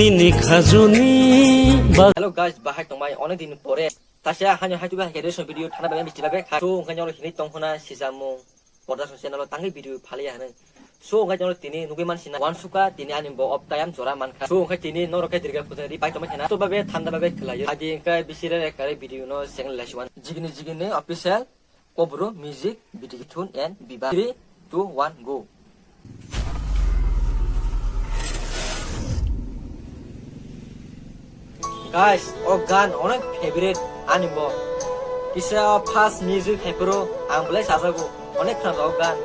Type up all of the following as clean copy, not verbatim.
Hello guys, bahai tongmai onek din pore. Tasya hanya haju bah kede video thana bagai misti bagai. So ngai jolo hini tongkhona sisamu porda so channel tangi video phali ya hanai. So ngai jolo tini nugi man sina wan suka tini anim bo op tayam jora man kha. So ngai tini norokai dirga putari pai tongmai thana. So babe thanda babe khlai. Haji kai bisire ekare video no single lashwan. Jigini official Kobro music video tune and biba. 3 2 1 go. Guys, gan onek favorite animo. Kisa fast music hepro amble sasago onek khana gan.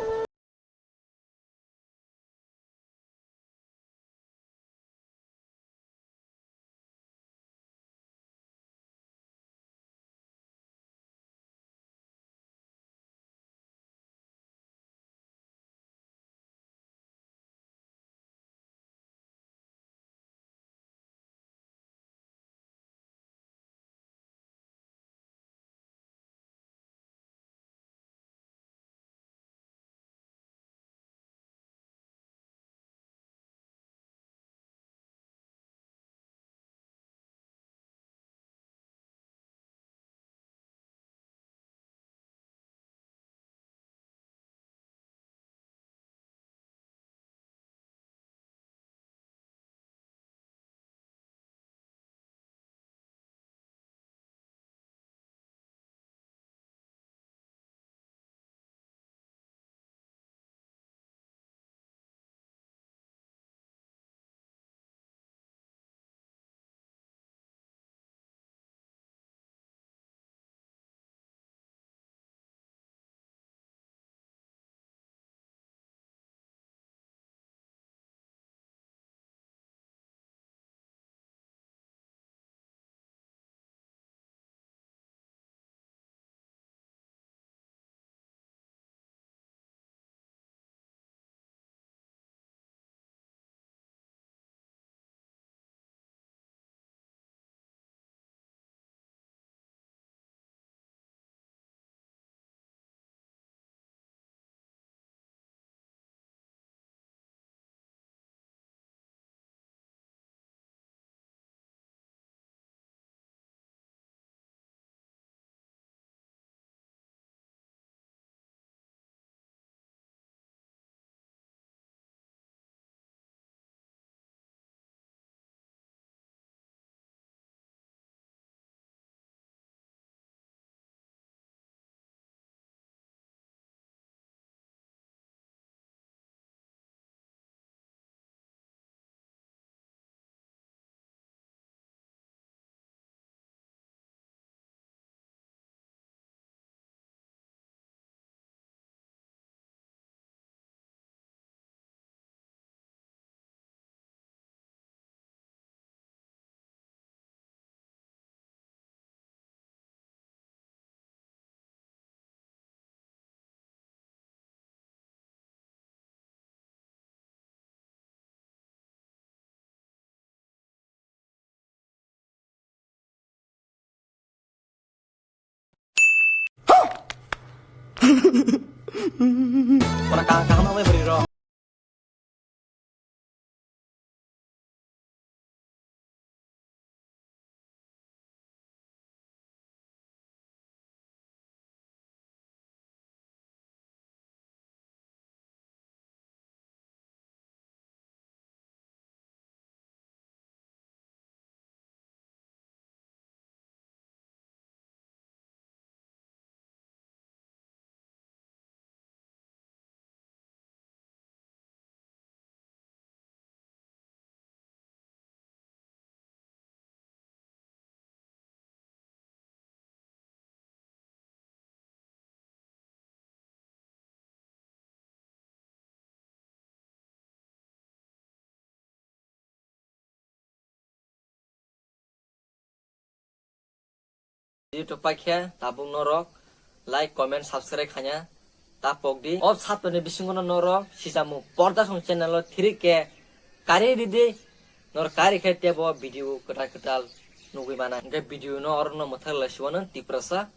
Ora kang mau beri ro. YouTube pakai tabung norok, like, comment, subscribe hanya tapok di. Of satu nih bisingono norok, sisamu porda song channel lo 3K kari di nor kari kete bawa video ketal nunggu mana. Nggak video no orang no mutar lesiwanan tiprasa.